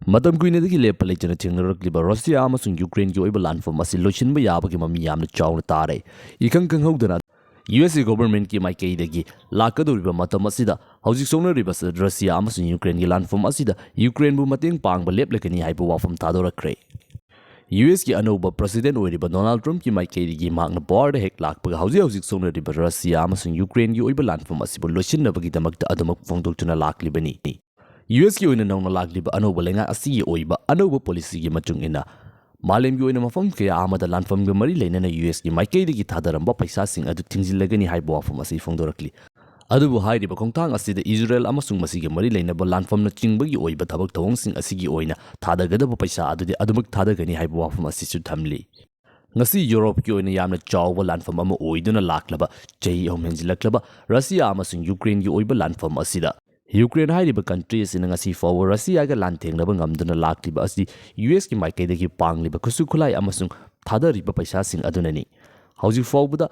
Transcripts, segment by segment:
Matam kuinadagi lepa lechana thengnarakliba Russia amasung Ukraine gi oiba landform asi loisinba yabagi mami yamna chawna tare. Ikang kanghaudana US government ki maikaidagi lakadoriba matam asida hauzik songnariba Russia amasung Ukraine gi landform asida Ukraine bu mateng pangba leplakani haiba wafam thadorakre. US ki anauba president oiriba Donald Trump ki maikaidagi makna board hek lakpaga hauzik songnariba Russia amasung Ukraine gi oiba landform asibu loisinabagi damakta adamak fongdoktuna laklibani. US ki oina nauna lagliba anauba lenga asigi oiba anauba policy gi matung ina malem gi oina mafam kaya amada landfam ga mari leinana US ki maikaidagi thadaramba paisa sing adu tingzilagani haiba wafam asi fongdorakli adubu hairiba khongthang asida Israel amasung masigi mari leinaba landfam na chingbagi oiba thabak thawong sing asigi oina thadagadaba paisa adudi adumak thadagani haiba wafam asi su thamli ngasi Europe ki oina yamna chawba landfam ama oiduna laklaba chei homhenjilaklaba Russia amasung Ukraine gi oiba landfam asida Ukraine hairiba countries in ngasi forward Russia ga lanthengnaba ngamduna lakliba asi US ki maikaidagi pangliba kusu khulai amasung thadariba paisa sing adunani hauji forward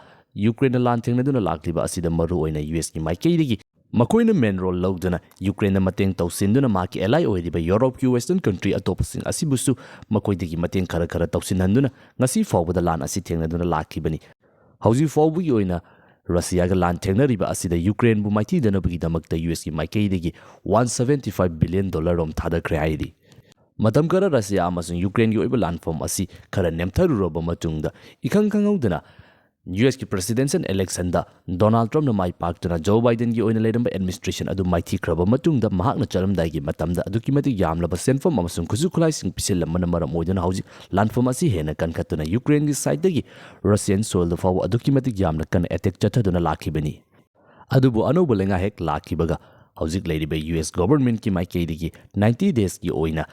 Ukraine lanthengnaduna lakliba asida maru oina US ki maikaidagi makoina main role lawduna Ukraine mateng tawsinduna maki ally oiriba Europe ki western country atopasing asibusu makoidagi mateng khara khara tawsinhanduna ngasi forward lan asi thengnaduna laklibani hauji forward gi oina Russia ga lanthengnariba asida Ukraine bu maiti danabagi damakta US ki maikaidagi $175 billion rom thadakre haidi matam kara Russia amasung Ukraine gi oiba landform asi khara nemtharuroba matungda ikang kangaudana US ki presidential election da Donald Trump na mai paktuna Joe Biden gi oina ledamba administration adu maiti khraba matungda mahakna chalamdai gi matamda aduki mati yamlaba senfam amasung khusu khulai sing piselamana maram oidana hauji landform asi hena kankatuna Ukraine gi side dagi Russian soil da faw aduki mati yamna kan attack chathaduna lakhibani adubu anoba lenga hek lakhibaga hauji leiriba US government ki maikaidagi 90 days gi oina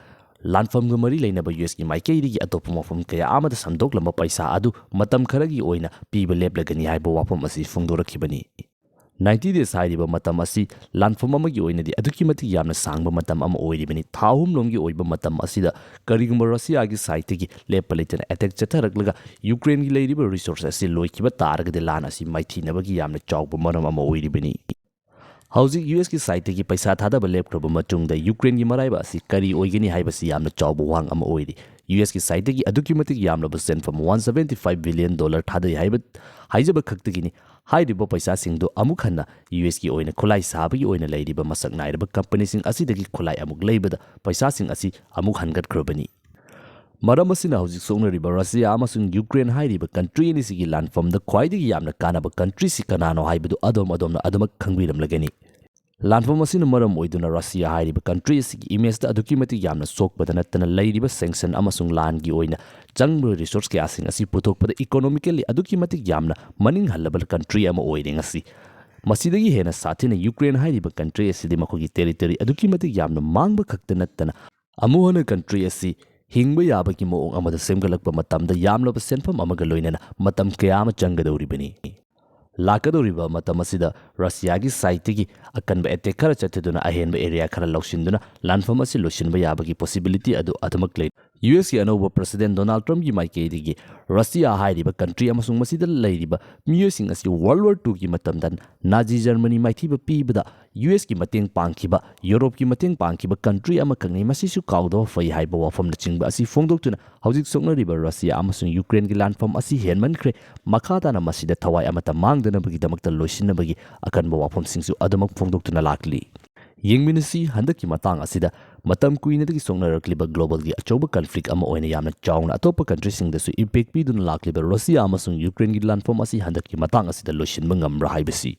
landform ga mari leinaba US ki maikaidagi atop mafam kaya amada samdoklamba paisa adu matam kharagi oina piba leplagani haiba wafam asi fongdorakhibani 90 days hairiba matam asi landform amagi oinadi aduki mati yamna sangba matam ama oiribani thahum lomgi oiba matam asida karigumba Russia gi site gi lepaletan attack chatharaklaga Ukraine gi leiriba resources asi loikiba taragade lan asi maithinabagi yamna chawba maram ama oiribani Housing US ki site ki paisa thada ba lepkroba matungda Ukraine gi maraiba asi kari oigani haibasi yamna chawba wang ama oiri US ki site ki aduki matik yamna ba send from $175 billion thada haiba haijaba khaktagini hairiba paisa singdo amuk hanna US ki oina khulai sabagi oina leiriba masak nairiba company sing asidagi khulai amuk leibada paisa sing asi amuk hangat krobani maram asina hauzik songnariba Russia amasung Ukraine hairiba country ni sigi landform da khwaidagi yamna kanaba country si kanano haibadu adomna adamak khangbiramlagani landform asina maram oiduna Russia hairiba country sigi image da aduki mati yamna sokpada natana leiriba sanction amasung land gi oina changba resource ke asing asi puthokpada economically aduki mati yamna maning halabal country ama oiring asi masidagi hena sathina Ukraine hairiba country asidi makogi territory aduki mati yamna mangba khakta natana amuhana country asi hingba yabaki moong amada semgalakpa matamda yamlaba senfam amaga loinana matam kayama changadoribani lakadoriba matam asida Russia gi site gi akanba attack khara chatheduna ahenba area khara loksinduna landfam asi losinba yabagi possibility adu adamak lei US ki anova president Donald Trump gi maikaidigi Russia hairiba country amasung masida leiriba miyosing asi World War II gi matamdan Nazi Germany maithiba pibada US ki mateng pangkiba Europe ki mateng pangkiba country ama kangnei masisu kawdo fai haiba wafam na chingba asi fongdoktuna hauzik soknariba Russia amasung Ukraine gi landfam asi henmankre makhata na masida thawai amata mangdana bagi damakta loisinabagi akanba wafam singsu adamak fongdoktuna lakli yengminasi handaki matang asida matam kuinadagi songnarakliba global gi achoba conflict ama oina yamna chawna atopa country singdasu impact piduna lakliba Russia amasung Ukraine gi landform asi handaki matang asida loisinba ngamra haibasi